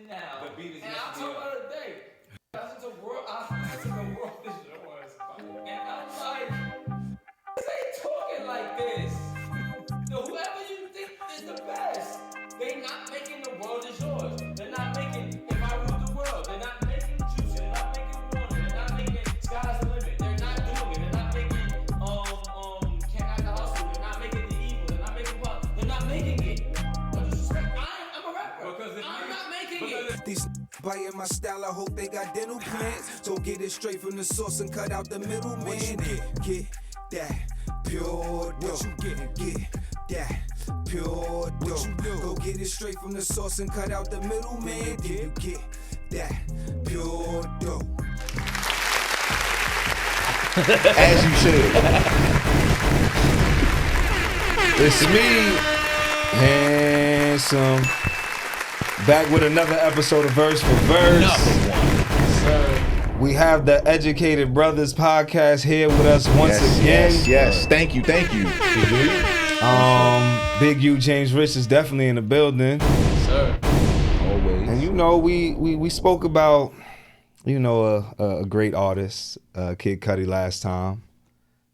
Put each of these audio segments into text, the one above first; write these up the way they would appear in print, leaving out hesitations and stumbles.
Now, The beat is and I'll talk about it today. I listen to world is yours, and I'm like, this ain't talking like this. So whoever you think is the best, they not making the world is yours. They're not making If I Rule the World. They're not making Juice. They're not making Warner. They're not making Sky's the Limit. They're not doing it. They're not making Can't Act the Hustle. They're not making The Evil. They're not making Pop. They're not making it. I'm a rapper. I'm not making it. These biting my style, I hope they got dental plans. So get it straight from the source and cut out the middleman. Get that pure dough. Get that pure dough. Go get it straight from the source and cut out the middleman. Get that pure dough. As you should. It's me, Handsome, back with another episode of Verse for Verse. Number one. Sir. We have the Educated Brothers podcast here with us once again. Yes. Thank you. Big U James Rich is definitely in the building. Sir. Always. And you know, we spoke about, you know, a great artist, Kid Cudi last time.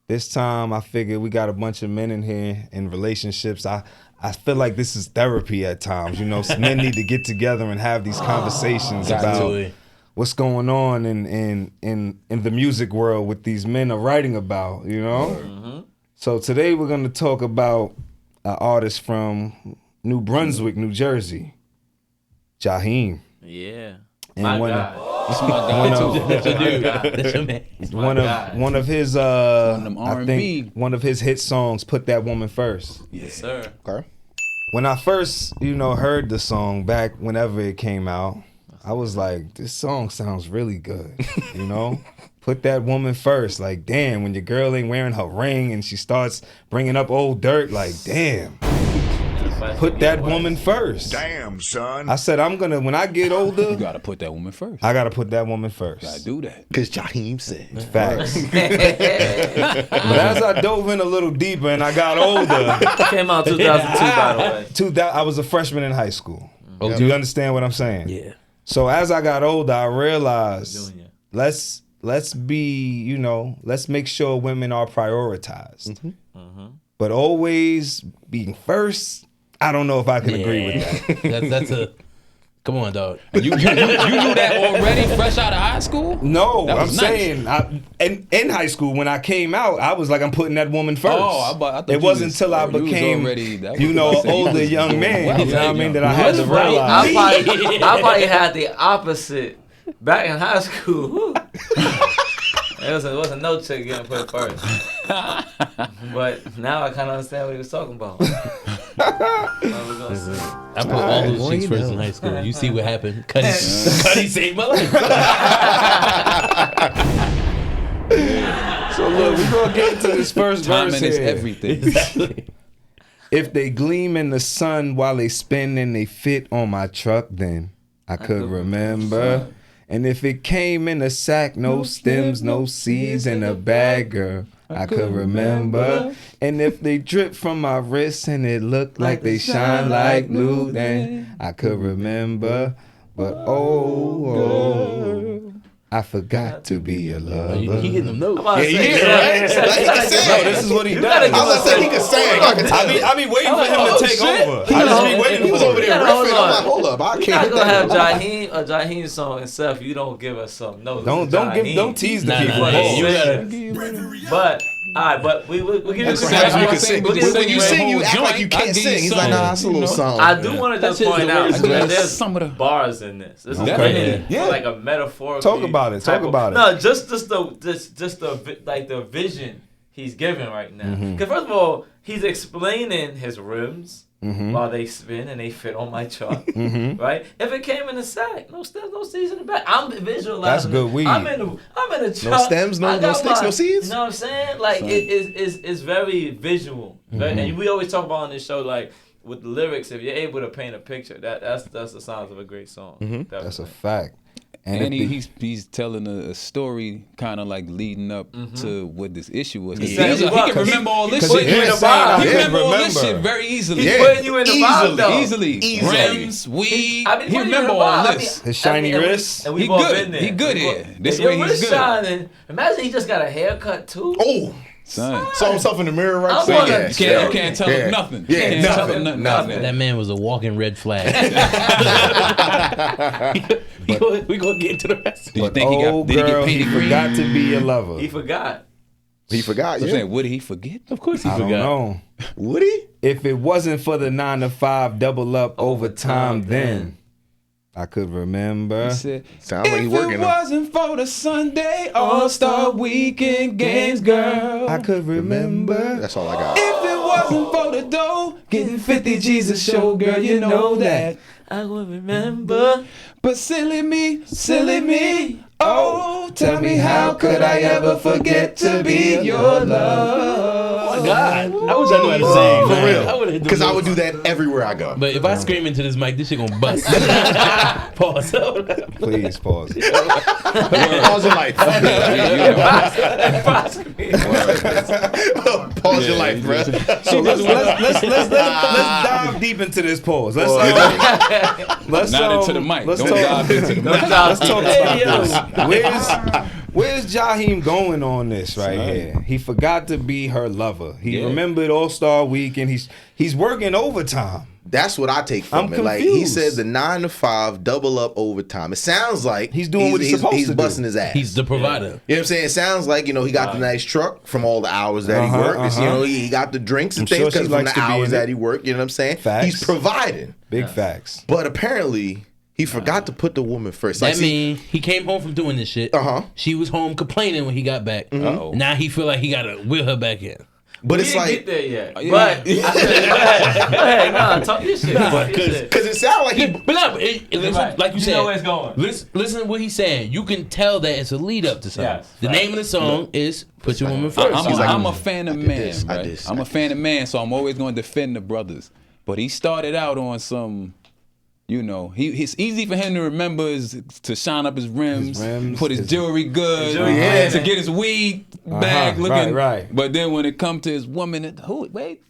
This time I figured we got a bunch of men in here in relationships. I feel like this is therapy at times. You know, some men need to get together and have these conversations about what's going on in the music world with these men are writing about, you know? Mm-hmm. So today we're going to talk about an artist from New Brunswick, New Jersey, Jaheim. Yeah. And my one God. This is my guy too. That's a dude. That's your man. One of his R&B. I think one of his hit songs, Put That Woman First. Yes, sir. Okay. When I first, heard the song back whenever it came out, I was like, this song sounds really good, you know? Put that woman first. Like, damn, when your girl ain't wearing her ring and she starts bringing up old dirt, like, damn. Put that woman first. Damn, son. I said, when I get older, You gotta put that woman first. I gotta put that woman first. Gotta do that. Because Jaheim said. Facts. But as I dove in a little deeper and I got older, Came out 2002, by the way. I was a freshman in high school. Okay. Do you understand what I'm saying? Yeah. So as I got older, I realized Junior. let's be, let's make sure women are prioritized. But always being first, I don't know if I can agree with that. That's a. Come on, dog. You knew that already, fresh out of high school? No, That I'm was saying, in high school, when I came out, I was like, I'm putting that woman first. Oh, I thought it wasn't until I became, an older young man, you know what I mean, that I had to realize. I probably had the opposite back in high school. It wasn't no chick getting put first. But now I kind of understand what he was talking about. I put all those chicks first in high school. You see what happened? Cudi saved my life. So look, we're going to get into this first verse Timing is here. everything. If they gleam in the sun while they spin and they fit on my truck, then I could remember. And if it came in a sack, no stems, no seeds, and a bag, girl, I could remember. And if they drip from my wrist and it looked like they shine like blue, then I could remember. But oh, I forgot to be a lover. He hitting them notes. Yeah, this is what he does. I was saying he could sing. I be waiting for him to take over. I just be waiting He was for over it. there riffing. I'm like, hold up. I We're can't not hit gonna have that. Jaheim song and stuff. You don't give us some. No, Don't tease the Nah, people. nah, Pause. you But all right, but we give you Sometimes you can sing. We'll give When you sing, you act like you can't sing. He's like, nah, it's a little song. I do want to just That's point just the out words. that there's Some of the- bars in this. This is Okay. really Yeah. like a metaphorical. Talk about it. Talk about it. No, just the vision he's giving right now. Because first of all, he's explaining his rims while they spin and they fit on my truck. Right? If it came in a sack, no stems, no seeds in the back. I'm visualizing. That's good weed. I'm in the truck. stems, no I got sticks, no seeds? You know what I'm saying? Like it's very visual. And we always talk about on this show, like with the lyrics, if you're able to paint a picture, that's the signs of a great song. That's a fact. And he's telling a story kind of like leading up to what this issue was. He can remember all this shit. He remember all this shit very easily. He's putting you in the vibe, though. Easily. Rims, weed. He remember all all this. His shiny wrists. And we've all been there. He good here. This way way he's good. Shining. Imagine he just got a haircut too. Oh. Son. Saw himself in the mirror right You can't tell him nothing. Nothing. That man was a walking red flag. we gonna get into the rest. Did he get painted green? Forgot to be a lover. He forgot. He forgot. So I'm saying, would he forget? Of course he forgot. I don't know. Would he? If it wasn't for the 9 to 5 double up overtime, then I could remember. Said, sounds like he's working. If it wasn't for the Sunday All-Star Weekend games, girl, I could remember. That's all I got. If it wasn't for the dough, getting 50 G's a show, girl, you know that. I would remember. But silly me, oh, tell me how could I ever forget to be your love? Oh my God, I wish I knew how to sing. For man. real. Because I would do that everywhere I go. But if I scream into this mic, this shit gonna bust. Pause. Please pause. Pause your life. Pause your life, bro. So let's dive deep into this pause. Let's not into the mic. Let's Don't talk, dive into the mic. Let's talk about this. Where's Jaheim going on this right here? He forgot to be her lover. He remembered All-Star Weekend. He's working overtime. That's what I take from it. Like he said, the 9 to 5 double up overtime. It sounds like he's doing what he's supposed to do. He's busting his ass. He's the provider. You know what I'm saying? It sounds like, he got the nice truck from all the hours that he worked. He got the drinks and things because from the hours that he worked. You know what I'm saying? Facts. He's providing. Big facts. But apparently, he forgot to put the woman first. That means he came home from doing this shit. She was home complaining when he got back. Now he feel like he gotta wheel her back in. But it's like get there yet. But I said, go ahead, talk your shit. Because it sounds like he. But no, listen, like you said, know where it's going. Listen to what he's saying. You can tell that it's a lead up to something. Yes, the name of the song is "Put Your Woman First." I'm a fan of man. Right? I'm a fan of man, so I'm always going to defend the brothers. But he started out on some. It's easy for him to remember to shine up his rims, put his jewelry good, to get his weed bag looking. Right. But then when it comes to his woman,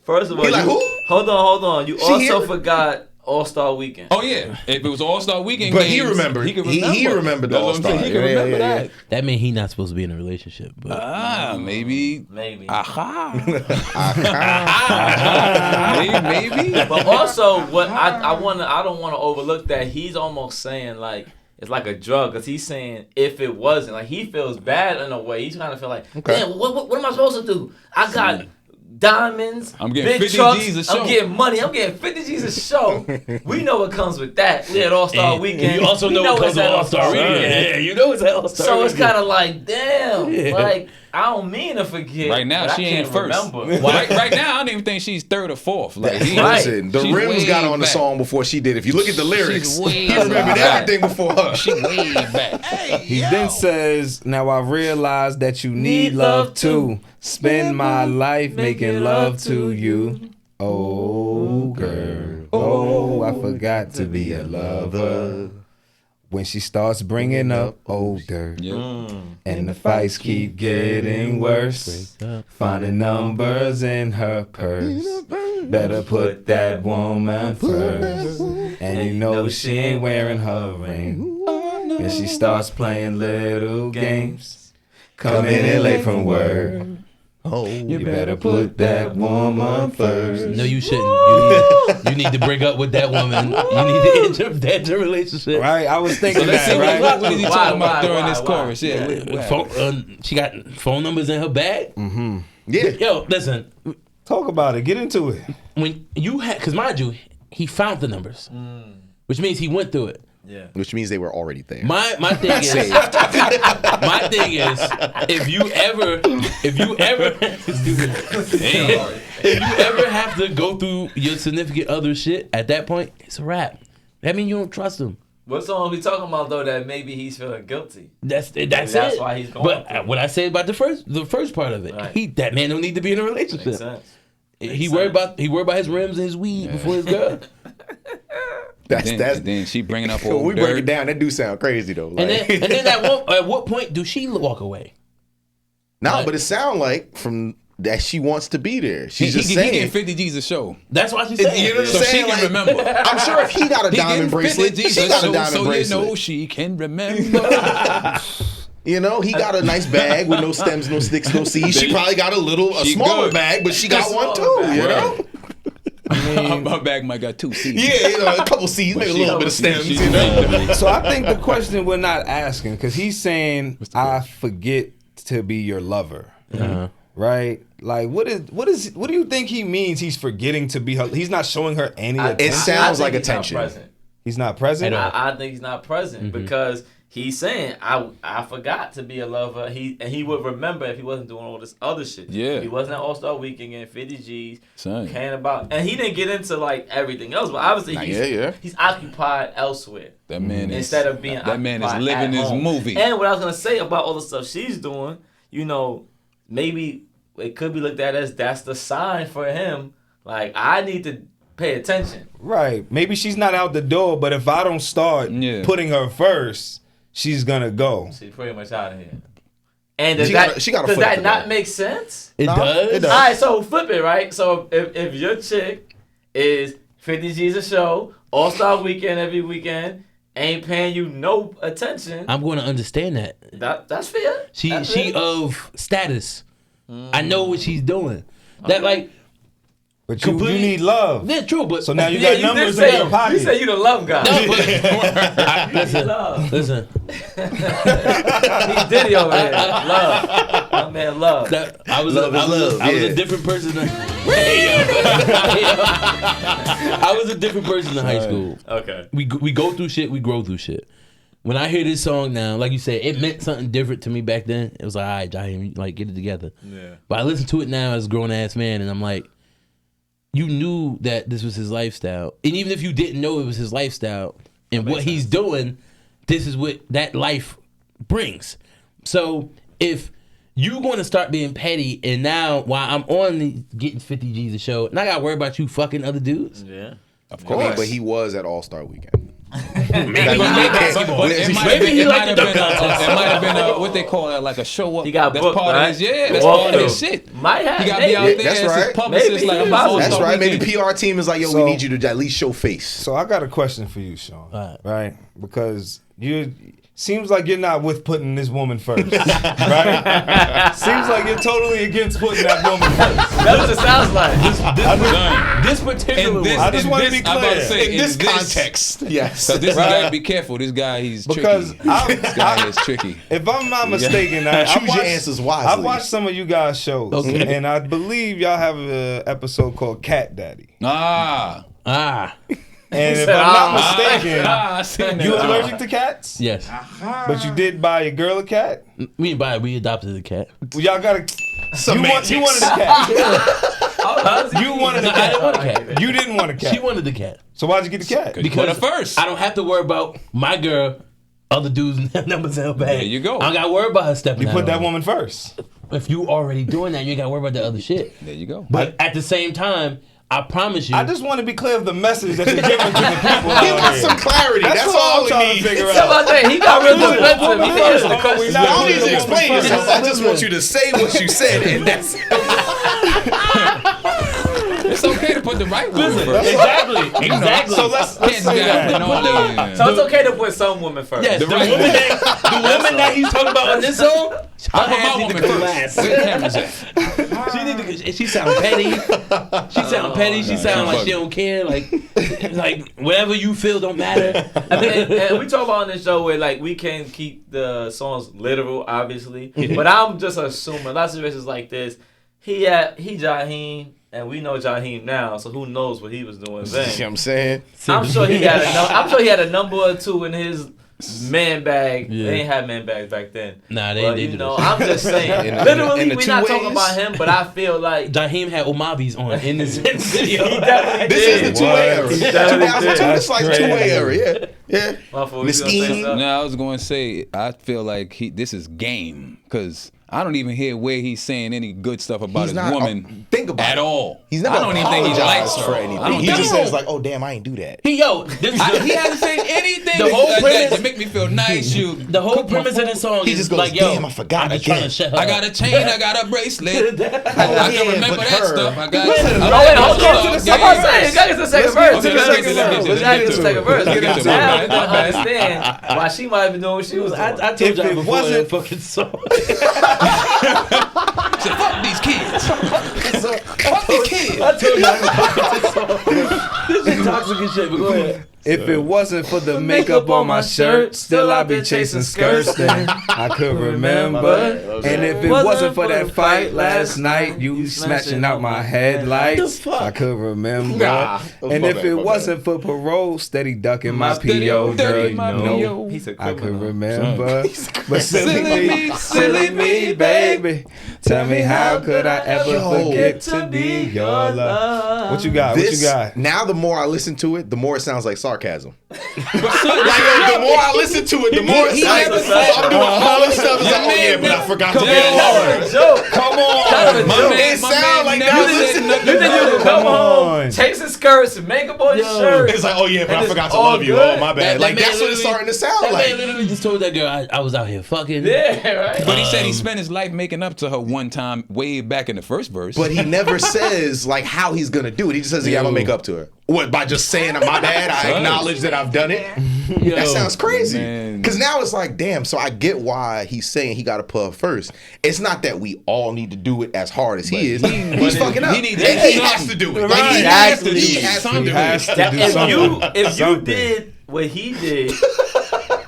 First of all, hold on. You also forgot All-Star Weekend. Oh yeah, if it was All-Star Weekend, but games, he remembered. He remembered the All-Star. He can remember that. That means he's not supposed to be in a relationship. But maybe. Aha. Maybe. But also, what I don't want to overlook that he's almost saying like it's like a drug because he's saying if it wasn't like he feels bad in a way. He's kind of feel like, damn, what am I supposed to do? I got diamonds, I'm getting big 50 trucks, G's a show. I'm getting money. I'm getting 50 G's a show. We know what comes with that. We had All-Star Weekend. You also know what comes with All-Star Weekend. Yeah, you know it's at All-Star So Weekend. it's kind of like, damn, like I don't mean to forget. Right now, she ain't first. Right now, I don't even think she's third or fourth. Like, listen, the rims got on the song before she did. If you look at the lyrics, he remembered everything before her. She way back. He then says, "Now I realize that you need love too. Spend my life making love to you. Oh, girl. Oh, I forgot to be a lover." When she starts bringing up older, and the fights keep getting worse, finding numbers in her purse. Better put that woman first. And she ain't wearing her ring. And she starts playing little games, coming in late from work. Oh, you better put that woman first. No, you shouldn't. You need to break up with that woman. You need to end your relationship. Right? I was thinking Let's see that, right? what is he talking about during this chorus? She got phone numbers in her bag? Mm-hmm. Yeah. Yo, listen. Talk about it. Get into it. When you had, because mind you, he found the numbers, which means he went through it. Yeah. Which means they were already there. My thing is, if you ever have to go through your significant other shit at that point, it's a wrap. That means you don't trust him. What song are we talking about though? That maybe he's feeling guilty. That's That's why he's going. But what I said about the first part of it, Right. that man don't need to be in a relationship. Makes sense. He worried about his rims and his weed before his girl. Then she bringing up old we dirt. break it down. That do sound crazy though. Like, and then at what point do she walk away? but it sound like from that she wants to be there. She's just He saying. getting 50 G's a show. That's why she's saying. You know what I'm So she saying? can remember. I'm sure if he got a He diamond getting 50 bracelet, G's she a got a show, diamond so bracelet. you know she can remember. You know, he got a nice bag with no stems, no sticks, no seeds. She probably got a smaller good. bag, but she got one too. You know. Her bag might got 2 seeds. Yeah, you know, a couple seeds, maybe a little bit of stems. You know. So I think the question we're not asking, because he's saying, I forget to be your lover. Right? Like, what do you think he means he's forgetting to be her? He's not showing her any attention. It sounds like he's attention. Not present. He's not present? I think he's not present because he's saying, I forgot to be a lover. He would remember if he wasn't doing all this other shit. Yeah. If he wasn't at All-Star Weekend getting 50 G's, Son. caring about, and he didn't get into like everything else, but obviously he's occupied elsewhere. That man is Instead of being that man is occupied living at his home. movie. And what I was gonna say about all the stuff she's doing, you know, maybe it could be looked at as that's the sign for him. Like, I need to pay attention. Right. Maybe she's not out the door, but if I don't start putting her first, she's gonna go. She's pretty much out of here. And does she got a does foot that in not the make sense? It does. It does. All right, so flip it, right? So if your chick is 50 G's a show, All-Star Weekend every weekend, ain't paying you no attention, I'm going to understand that. That's fair. She of status. I know what she's doing. That like. But you need love. Yeah, true. But so now you got numbers in your pocket. You say you the love guy. No, but, listen. He's Diddy over here. Love. My man, love. I was a different person. I was a different person in high school. Okay. We go through shit. We grow through shit. When I hear this song now, like you said, it meant something different to me back then. It was like, all right, Jaheim, like, get it together. Yeah. But I listen to it now as a grown ass man, and I'm like, you knew that this was his lifestyle, and even if you didn't know it was his lifestyle and what he's doing, this is what that life brings. So if you going to start being petty, and now while I'm on getting 50 G's a show, and I got to worry about you fucking other dudes. Yeah. Of course. I mean, but he was at All-Star Weekend. Maybe he liked the dunk contest. It might have been what they call it, like a show up. He got booked, part right? of his, that's part of his shit. Might have. He got to be out there that's as right. his publicist. Maybe. Like, That's right. Maybe the PR team is like, yo, we need you to at least show face. So I got a question for you, Shawn. Right? Because seems like you're not with putting this woman first. Right? Seems like you're totally against putting that woman first. That's what it sounds like. This particular one. I just want to be clear. In this context, yes. So this guy, be careful. This guy, he's because tricky. This guy is tricky. If I'm not mistaken, Choose your answers wisely. I watched some of you guys' shows, and I believe y'all have an episode called Cat Daddy. And if I'm not mistaken, you allergic to cats? Yes. But you did buy your girl a cat? We didn't buy it. We adopted a cat. Well, y'all got you wanted a cat. You wanted a cat. I didn't want a cat. You didn't want a cat. She wanted the cat. So why'd you get the cat? Because at first, I don't have to worry about my girl, other dudes' numbers in her bag. There you go. I don't got to worry about her stepping You out put that on woman first. If you already doing that, you ain't got to worry about the other shit. There you go. But at the same time, I promise you. I just want to be clear of the message that you're giving to the people. He wants some clarity. That's all I'm trying we to need. figure How about out. that? He got real defensive. He answered the question. I don't need to explain yourself. I just want you to say what you said, and that's It's okay to put the right one first. Exactly. So let's say that. So it's okay to put some women first. Yes, the woman that he's talking about on this song, I put my woman first. Where the cameras at? she sound petty. She sound like she don't care. Like whatever you feel don't matter. I mean, and we talk about on this show where like we can keep the songs literal, obviously, but I'm just assuming lots of situations like this. He Jaheim, and we know Jaheim now, so who knows what he was doing then? you know what I'm saying? I'm sure he had a number or two in his man bag. Yeah. They ain't had man bags back then. Nah, they But, did. you know, I'm just saying. Literally, we're not talking about him, but I feel like Jaheim had Umavis on in this video. he definitely This did. is the 2A era. He definitely 2002, did. this is like 2A era. Yeah. My fault, you gonna say something? No, I was going to say, I feel like this is game. Because I don't even hear where he's saying any good stuff about He's his not, woman think about at it. all. He's never I don't even think he likes apologized her. for I anything. don't He think just so. says like, "Oh damn, I ain't do that." He Hasn't said anything The whole that premise- you make me feel nice. You the whole cook my premise of food. the song He is just goes, like, yo, damn, I forgot I'm just trying again. to shut her I up. got a chain, I got a bracelet. I yeah, can remember but that her- stuff. I got. Wait, I hold got on. stuff. I'm about to say, you gotta get to the second verse. Okay, let's get to it. Let's get to the second verse. Let's get to it. Now My we bad. can understand why she might have been doing what she was doing. I told If y'all it before wasn't- that fucking song. Said, fuck these kids. Fuck these kids. I told y'all before this song. This is toxic and shit, but go ahead. If it wasn't for the makeup on my shirt, still I'd be chasing skirts. Then I could remember. And if it wasn't for that fight last night, you smashing out my headlights. I could remember. And if it wasn't for parole, steady ducking my PO, girl, you know. I could remember. But silly me, baby. Tell me how could I ever forget to be your love? What you got? What you got? Now the more I listen to it, the more it sounds like sarcasm. Like, the more I listen to it, the more it sounds like I'm doing all this stuff. It's like, oh yeah, but I forgot to get hard. Come on, it sounds like that. You think you can come home, chasing skirts, and makeup on your shirt? It's like, oh yeah, but I it's forgot to all love you. good. Oh my bad. Like that's what it's starting to sound That man like. literally just told that girl, I was out here fucking. Yeah, right. But he said he spent his life making up to her one time way back in the first verse. But he never says like how he's gonna do it. He just says, "Yeah, I'm gonna make up to her." What, by just saying my bad? I acknowledge that I've done it. That sounds crazy. Because now it's like, damn. So I get why he's saying he got to put her first. It's not that we all need to do it as hard as he is. He's fucking up. He has to do it. Like, he has to do Exactly. something. If you did what he did,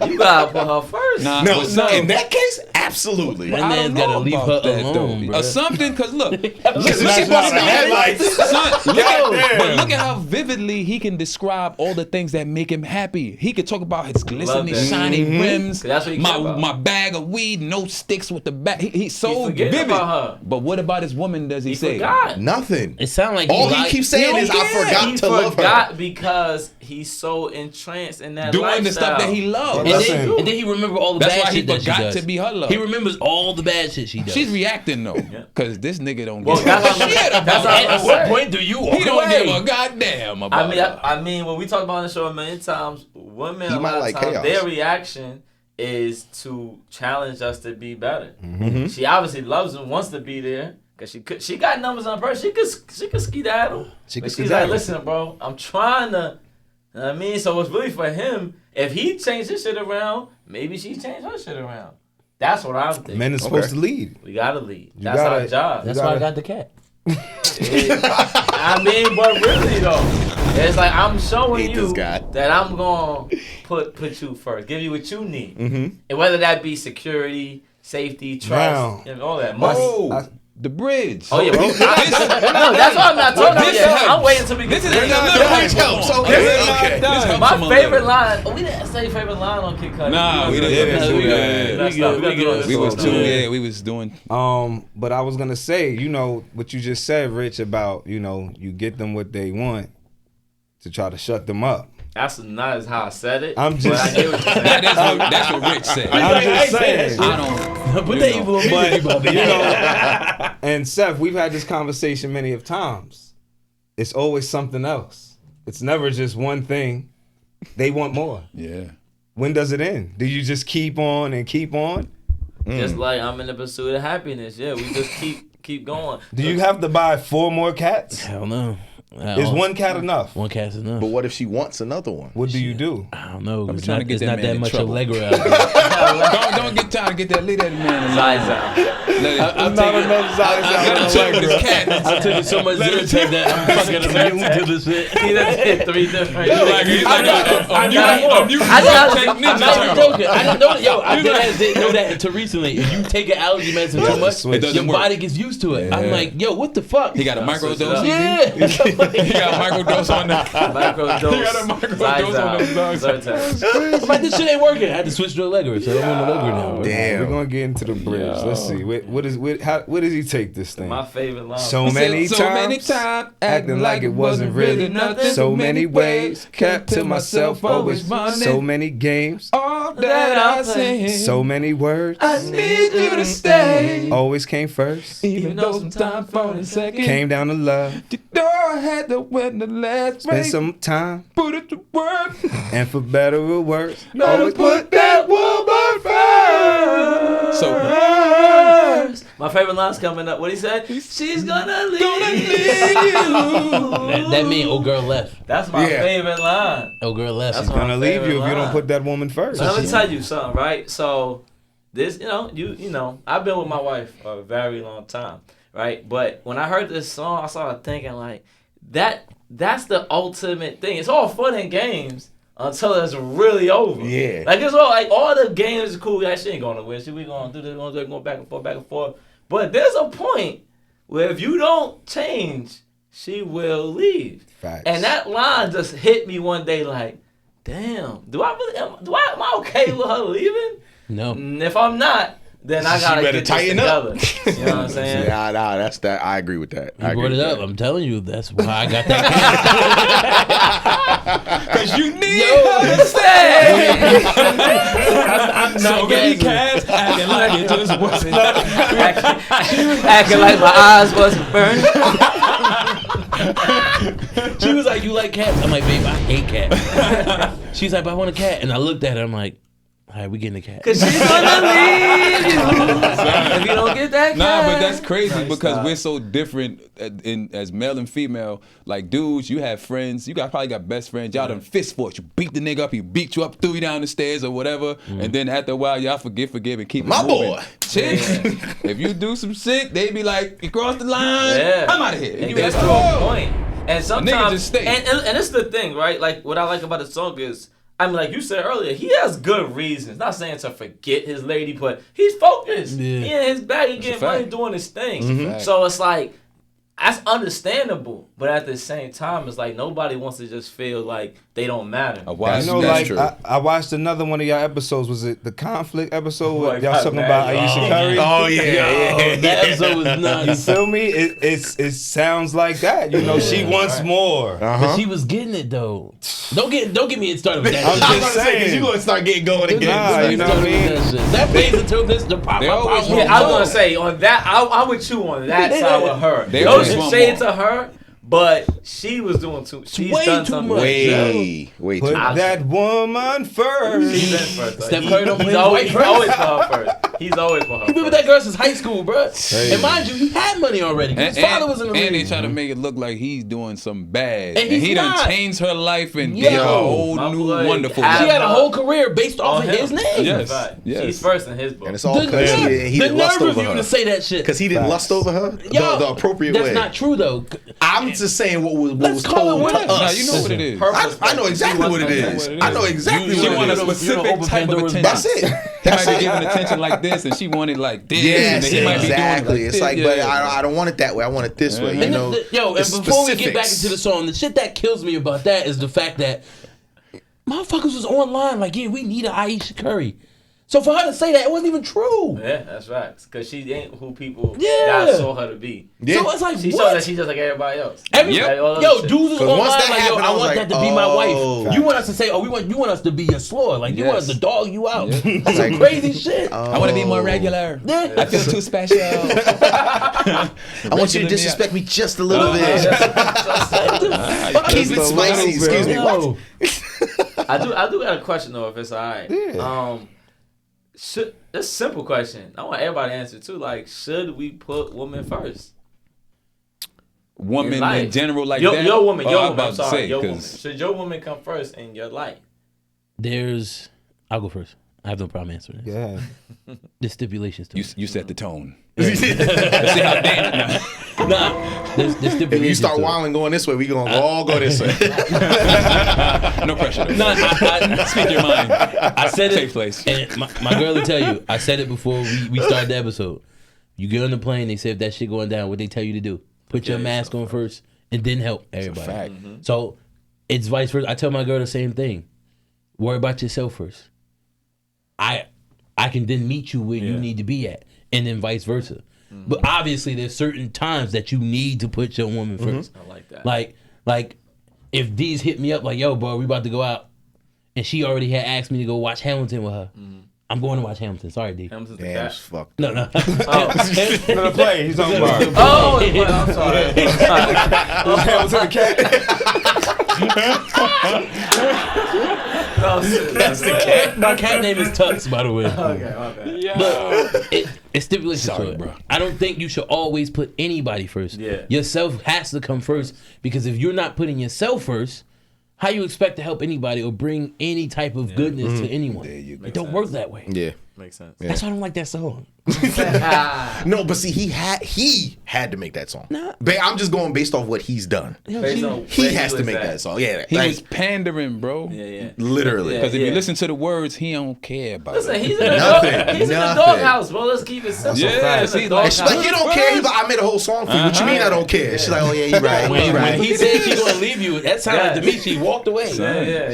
you gotta put her first. Nah, No, but son, in that case, absolutely. That I man's don't know gotta leave about her that, alone, though. bro. Or something, because look, look Smashing out the headlights. but look at how vividly he can describe all the things that make him happy. He could talk about his glistening, that. shiny rims, That's what he care about. my bag of weed, no sticks with the back. He's so forgetting vivid. about her. But what about his woman? Does he, say? Forgot. Nothing. It sounds like All he keeps saying is, "I forgot He to love forgot her." because he's so entranced in that Doing lifestyle. the stuff that he loves. And then he remember all the That's bad why he shit that she forgot does. to be her love. He remembers all the bad shit she does. She's reacting though, because this nigga don't Well, give that's a what I'm- shit that's about what I'm her. At what point do you walk He don't away? give a goddamn about her. I mean, when we talk about on the show a million times, women He a might lot of like times chaos. their reaction is to challenge us to be better. Mm-hmm. She obviously loves him, wants to be there because she got numbers on her. She could skedaddle. She But could she's skedaddle. like, listen, bro, I'm trying to. You know what I mean, so it's really for him. If he changed his shit around, maybe she changed her shit around. That's what I'm thinking. Men are supposed to lead. We gotta lead. You That's gotta- our job. That's why I got the cat. I mean, but really though, it's like I'm showing Hate you this guy. that I'm gonna put you first, give you what you need, Mm-hmm. and whether that be security, safety, trust, Now, and all that money. Oh, the bridge. Oh yeah, no, that's why I'm not talking about yet. I'm waiting until we get to This is that. a little This helps. help. Okay, This okay. helps My him a favorite little. line. Oh, we didn't say favorite line on Kid Cudi. Nah, we didn't. We We was doing. But I was gonna say, you know, what you just said, Rich, about, you know, you get them what they want to try to shut them up. That's not as how I said it. I'm but just- I get what you're saying. That's what Rich said. I'm just saying. I don't. Put that evil on me, But, Bobby. you know, and Seth, we've had this conversation many of times. It's always something else. It's never just one thing. They want more. Yeah. When does it end? Do you just keep on and keep on? Just like I'm in the pursuit of happiness. Yeah, we just keep going. Do you have to buy 4 more cats? Hell no. Is one cat enough? One cat's enough. But what if she wants another one? What do you do? I don't know. I'm It's trying not, to get it's that not man that in much trouble. Allegra out there. Don't get time to get that lead that man. Size out. I'm Not taking- enough size I out gotta of check Allegra. this cat. I'm taking so much Zyrtec that I'm fucking immune to this shit. He done did 3 different. He's like I'm you I'm Ninja not even Turtle. joking. I didn't know that. Yo, I didn't know that until recently. If you take an allergy medicine too much, switch. It your doesn't work. body gets used to it. I'm Yeah. like, yo, what the fuck? He got a microdose. Yeah. He got a microdose on that. Microdose. He got a microdose on those dogs. Zyrtec. I'm like, this shit ain't working. I had to switch to Allegra, so I'm on Allegra now. Damn. We're gonna get into the bridge. Let's see. What does he take this thing? My favorite line. So many times, acting like it wasn't really nothing. So many ways, kept to myself, always so many games. All that I sing. So many words. I need you to stay. Always came first. Even though sometimes for a second. Came down to love. The door had to win the last Spend race. some time. Put it to work. And for better or worse. Gotta put that woman first. So My favorite line's coming up. What he said? She's gonna leave you. That mean old girl left. That's my favorite line. Old girl left. That's She's gonna leave you if you don't put that woman first. Let me tell you something, right? So this, you know, I've been with my wife for a very long time, right? But when I heard this song, I started thinking like that's the ultimate thing. It's all fun and games until it's really over. Yeah. Like it's all the games are cool. Like she ain't going to win. We gonna do this, going back and forth. But there's a point where if you don't change, she will leave. Facts. And that line just hit me one day like, damn, am I okay with her leaving? No. And if I'm not, then I gotta better get tighten this up. together. You know what I'm saying? Nah, that's that. I agree with that. You brought it up. I'm telling you, that's why I got that. Cause you need Yo, stay. I'm not getting cast acting like it just wasn't. Acting like my eyes wasn't burning. She was like, "You like cats?" I'm like, "Babe, I hate cats." She's like, "But I want a cat," and I looked at her. I'm like, "All right, we getting a cat." Cause she's gonna leave you if you don't get that cat. Nah, but that's crazy Right, because stop. we're so different as male and female. Like dudes, you have friends. You probably got best friends. Y'all done fist fought. You beat the nigga up. He beat you up, threw you down the stairs or whatever. And then after a while, y'all forgive and keep it My moving. boy. Chicks, if you do some shit, they be like, you crossed the line. Yeah. I'm out of here. And you gets like, to a "Oh." point. And sometimes, just stay. and it's the thing, right? Like what I like about the song is, I mean, like you said earlier, he has good reasons. Not saying to forget his lady, but he's focused. Yeah. He in his bag, he getting money, fact. doing his thing. fact. So it's like that's understandable, but at the same time, it's like nobody wants to just feel like they don't matter. A wise You know, That's like true. I watched another one of y'all episodes. Was it the conflict episode? Boy, Where y'all got talking mad, about y'all. Aisha Curry? Oh yeah. That episode was You nuts. feel me? It sounds like that. You know, she wants more. But she was getting it though. Don't get me started with that. I'm shit. I'm just gonna say because saying. you gonna start getting going again. Nah, you know what I mean? That plays into this. The pop. They always Yeah, I was gonna say on that, I'm with you on that side with her. They No always want shade more. to her, but she was doing too. She's way done too something. much. Way too Put much. that woman first. She's in first. Steph Curry don't play He's his always, wife he's first. always for her first. He's always for her. He been with that girl since high school, bro. And mind you, he had money already. His father was in the and they league. try to make it look like he's doing some bad. And And he he's done not. changed her life and Yo, gave her a whole my new boy wonderful had- She life. had a whole career based off of his name. Yes. Right. Yes. She's first in his book. And it's all The, because he the didn't lust nerve over of you her. to say that shit. Because he didn't lust over her Yo, the appropriate that's way. not true though. I'm just saying what was Let's call it told what to it is. Nah, us. you know what it is. Her I perspective. know exactly what it She is. wants what it I know is. exactly She what it wanted a is. You don't specific open type of Pandora's attention. That's it. He might be giving attention like this, and she wanted like this. and Yes, then he might be doing exactly. like It's this. like, Yeah, but yeah. I don't want it that way. I want it this way. You And know, and the before we get back specifics. into the song, the shit that kills me about that is the fact that motherfuckers was online like, yeah, we need an Aisha Curry. So for her to say that, it wasn't even true. Yeah, that's right. Because she ain't who people Yeah. God saw her to be. Yeah. So it's like, She showed what? that she's just like everybody else. Every, Like all other yo, shit. dudes was 'Cause online once that like, yo, happened, I I was want like, that to be my oh. wife. You want us to say, oh, you want us to be your slower. Like, you want us Yes. to dog you out. Yeah. That's some Like- crazy shit. I want to be more regular. Yeah. I feel too special. I want you to disrespect me just a little bit. Keep it spicy. Excuse me. Yo. What? I do got a question though, if it's alright. Yeah. Should this simple question. I want everybody to answer too. Like, should we put women first? Woman life. in general like your, that. Your woman, Oh, your I'm woman. I'm about to sorry, say, your woman. 'cause Should your woman come first in your life? I'll go first. I have no problem answering this. Yeah. The stipulations to you set the tone. Let's see how Dan. Nah, there's stipulations. If you start to it. wilding going this way, we gonna all go this way. No pressure. No, Speak your mind. I said it. Take place. And my girl will tell you. I said it before we started the episode. You get on the plane. They say if that shit going down, what they tell you to do? Put your mask on first, and then help everybody. fact. So it's vice versa. I tell my girl the same thing. Worry about yourself first. I can then meet you where you need to be at, and then vice versa. But obviously, there's certain times that you need to put your woman first. I like that. Like if these hit me up like, yo, bro, we about to go out, and she already had asked me to go watch Hamilton with her. I'm going to watch Hamilton. Sorry, D. Hamilton's the Damn, cat. fuck. No. No, the play. He's on bar. Oh, I'm sorry. Hamilton the cat. That's the cat. My cat name is Tux, by the way. Okay, my bad. But it stipulates to Sorry, it. bro. I don't think you should always put anybody first. Yeah. Yourself has to come first, because if you're not putting yourself first, how you expect to help anybody or bring any type of goodness to anyone? It don't work that way. Yeah. Makes sense. That's why I don't like that song. No, but see, he had to make that song. Nah. I'm just going based off what he's done. Based on He where has to was make at. that song. Yeah, He like, was pandering, bro. Yeah. literally. Yeah. Because if you listen to the words, he don't care about Listen, it. he's in the Nothing. dog. He's in the Nothing. doghouse, bro. Let's keep it simple. Yeah, He's in see, the like, And she's like, you don't care. He's like, I made a whole song for you. What you mean I don't care? She's like, oh yeah, you right. When, You when right. he said she's gonna leave you, that sounded to me she walked away.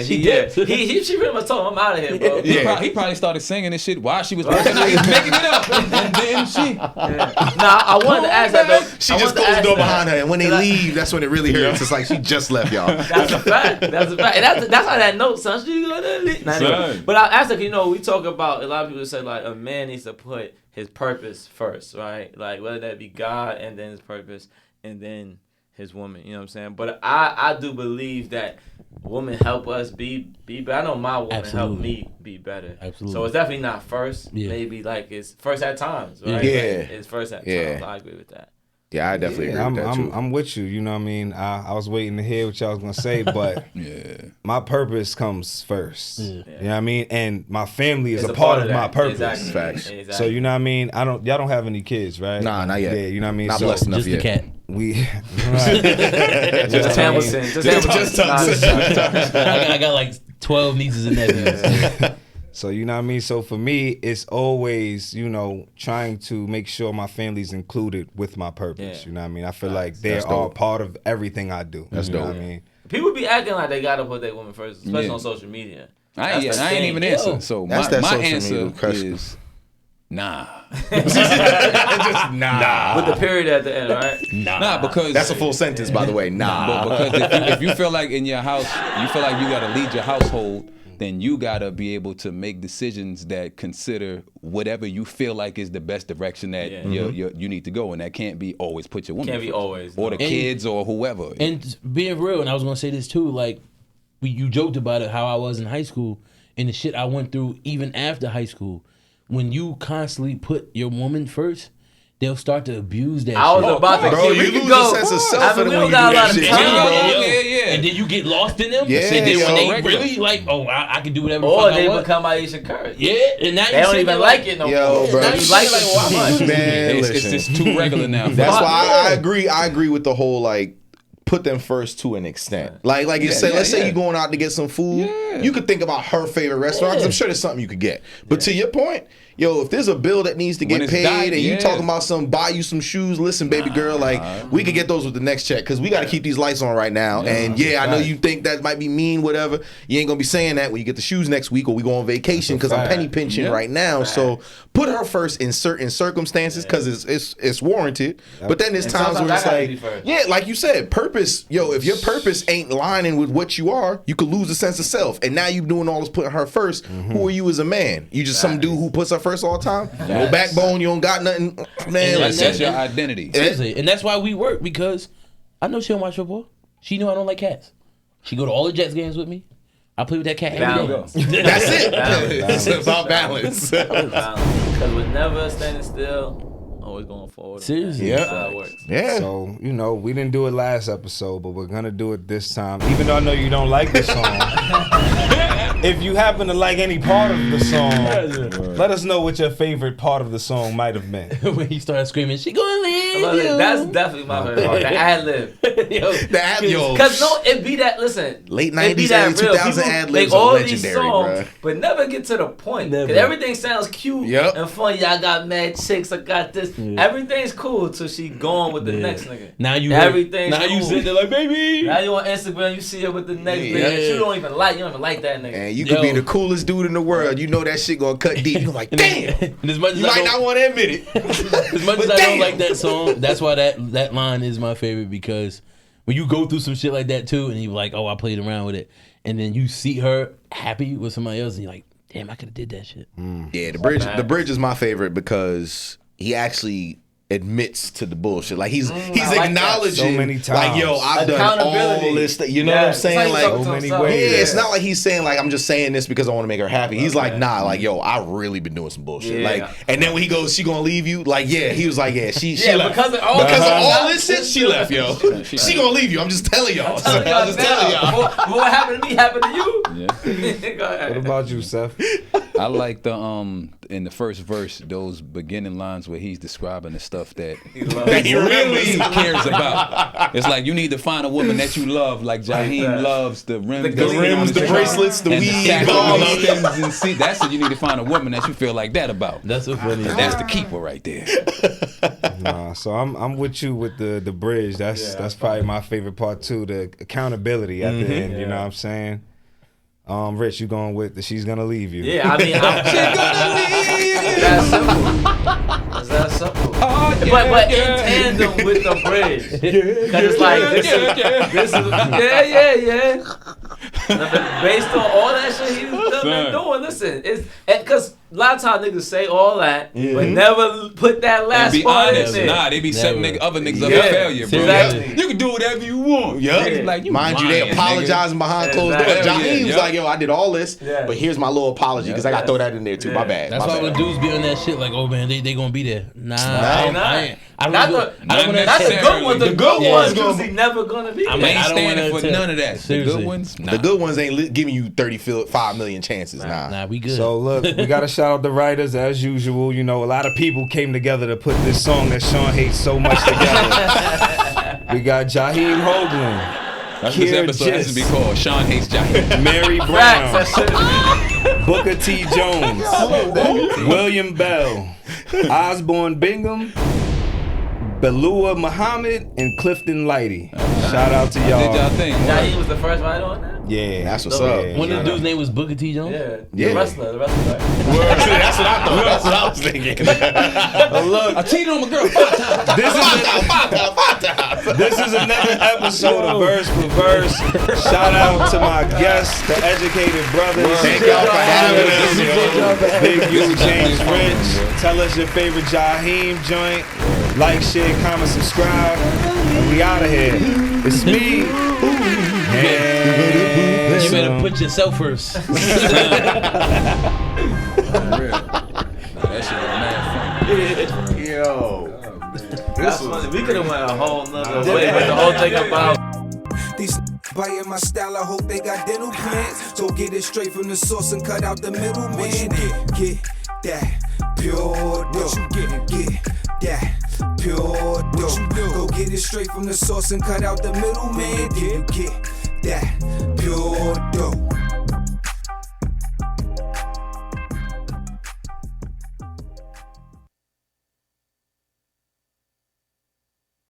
She did. She pretty much told him, I'm out of here, bro. Yeah. He probably started singing this shit while she was working out. He's making it up. And then she. Now, I wanted to ask that, though. She just closed the door behind her, and when they leave, that's when it really hurts. It's like she just left y'all. That's a fact. That's a fact. And that's how that note sounds. She's gonna leave. Nah, anyway. Son. But I asked her, you know, we talk about, a lot of people say, like, a man needs to put his purpose first, right? Like, whether that be God and then his purpose and then his woman, you know what I'm saying? But I do believe that women help us be better. I know my woman helped me be better. Absolutely. So it's definitely not first. Yeah. Maybe like it's first at times, right? Yeah. It's first at Yeah. times. I agree with that. Yeah, I definitely agree I'm, with that I'm, too. I'm with you. You know what I mean? I was waiting to hear what y'all was gonna say, but my purpose comes first. You know what I mean? And my family is It's a part of that. my purpose. Exactly. Facts. Exactly. So you know what I mean? Y'all don't have any kids, right? Nah, not yet. Yeah, you know what I mean? Not so blessed enough Just yet. the cat. we Just Hamilton. Just Hamilton. I got like 12 nieces and nephews. So you know what I mean? So for me, it's always, you know, trying to make sure my family's included with my purpose. Yeah. You know what I mean? I feel like they're That's all dope. part of everything I do. That's you know dope. what I mean? People be acting like they gotta put their woman first, especially Yeah. on social media. I ain't even Yo. answer. So That's my that social answer media question. is nah. Just nah. With the period at the end, right? Nah, because That's a full sentence, by the way. Nah. But because if you feel like in your house, you feel like you gotta lead your household, then you gotta be able to make decisions that consider whatever you feel like is the best direction that you need to go, and that can't be always put your woman Can't be first. always, or the no. kids or whoever. And being real, and I was gonna say this too, like you joked about it, how I was in high school and the shit I went through even after high school. When you constantly put your woman first, they'll start to abuse that I was shit. about to Bro, we you can lose go. a sense of self I mean, in we it when don't you got do a lot that of shit. time. Yeah. And then you get lost in them. Yeah, So then yo. when they Regular. really like, oh, I can do whatever the Or fuck I they want. become Aisha Curry. Yeah, and now They you don't sitting even there like it no Yo, more. bro. Now you like it so much. Man, It's listen. just too regular now. That's Fuck why I yeah. agree. I agree with the whole like put them first to an extent. Like you say, let's say you're going out to get some food. You could think about her favorite restaurant. 'Cause I'm sure there's something you could get. But to your point, yo, if there's a bill that needs to When get it's paid diet, and you yeah. talking about buy you some shoes, listen, baby girl, like we could get those with the next check because we got to keep these lights on right now. And I know you think that might be mean, whatever. You ain't gonna be saying that when you get the shoes next week or we go on vacation because I'm penny pinching right now. So put her first in certain circumstances because it's warranted. But then there's And times where sometimes it's I gotta be like, first. like you said, purpose. Yo, if your purpose ain't lining with what you are, you could lose a sense of self. And now you doing all this putting her first. Who are you as a man? You just some dude who puts her first all the time? No backbone, you don't got nothing. Man, And listen. That's your identity. Seriously, and that's why we work, because I know she don't watch football. She know I don't like cats. She go to all the Jets games with me. I play with that cat every Balance. day. That's it. Balance. It's about balance. Because we're never standing still, always going forward. Seriously. Yeah. That's how it works. Yeah. So, you know, we didn't do it last episode, but we're gonna do it this time. Even though I know you don't like the song. If you happen to like any part of the song, let us know what your favorite part of the song might have been. When he started screaming, she gonna leave you. That's definitely my favorite part. The ad lib. Yo, The ad-libs. Because it be that, listen. Late it be 90s, that early real. 2000 People ad-libs make are all legendary, these songs, bruh. but never get to the point. Never. Because everything sounds cute Yep. and funny. Yeah, I got mad chicks. I got this. Everything's cool till she gone with the next nigga. Now you Everything's Now you cool. sitting there like, baby. Now you on Instagram, you see her with the next Yeah. nigga that you don't even like. You don't even like that nigga. And you could be the coolest dude in the world. You know that shit gonna cut deep. You're like, damn. And as much as You I might don't- not want to admit it. As much as But I don't damn. like that song, that's why that line is my favorite, because when you go through some shit like that too, and you're like, oh, I played around with it, and then you see her happy with somebody else, and you're like, damn, I could have did that shit. Yeah, the bridge is my favorite because he actually admits to the bullshit. Like he's acknowledging so many times. like, yo, I've done all this stuff. You know what I'm saying? Like so many ways. Yeah, it's not like he's saying like I'm just saying this because I want to make her happy. He's like, nah, like, yo, I really been doing some bullshit. Yeah. Like, and then when he goes, she gonna leave you? Like, yeah, he was like, yeah, she left. Because of all this shit, she left, yo. She gonna leave you. I'm just telling y'all. I'm just telling y'all. What happened to me happened to you. Yeah. Go ahead. What about you, Seth? I like the in the first verse, those beginning lines where he's describing the stuff that he really cares about. It's like you need to find a woman that you love, like Jaheim loves the rims, the bracelets, the weed, all of them. And see, that's what you need to find a woman that you feel like that about. That's so funny. That's the keeper right there. Nah, so I'm with you with the bridge. That's probably my favorite part too. The accountability at the end. You know what I'm saying? Rich, you going with the she's gonna leave you? Yeah, I mean, she's gonna leave you. That's simple. It's that simple. Oh, yeah, but in tandem with the bridge, because it's like this is based on all that shit he's been doing. Listen, it's because a lot of times niggas say all that, but never put that last part in there. Nah, they be setting other niggas up for failure, bro. Exactly. You can do whatever you want. Like, mind you, they apologizing behind closed doors. Jaheim's like, yo, I did all this, but here's my little apology because I got to throw that in there too. My bad. That's why when dudes be on that shit, like, oh man, they gonna be there. Nah, I don't Not the good ones. The good ones usually never gonna be there. I ain't standing for none of that. Seriously. The good ones, the good ones ain't giving you 35 million chances. Nah, we good. So look, we gotta shout out the writers as usual. You know, a lot of people came together to put this song that Shawn hates so much together. We got Jaheim Hoagland. That's what this episode has to be called. Shawn hates Jaheim. Mary Brown. Booker T. Jones. William Bell. Osborne Bingham. Belua Muhammad and Clifton Lighty. Shout out to y'all. Did y'all think? Jaheim was the first one on that? Yeah, that's what's up. One of the dude's name was Booker T. Jones? Yeah. The wrestler. That's what I thought. That's what I was thinking. Look, I cheated on my girl 5 times. This is another episode of Verse for Verse. Shout out to my guests, the educated brothers. Thank y'all for having us. Big U, James Rich. Tell us your favorite Jaheim joint. Like, share, comment, subscribe. And we out of here. It's me. You better put yourself first. That shit was mad funny. Yo. That's funny. We could have went a whole nother way with the whole thing about. These biting my style, I hope they got dental plans. So get it straight from the source and cut out the middleman. Get that pure dough. Get that pure dough. Go get it straight from the source and cut out the middleman. Get that pure dough.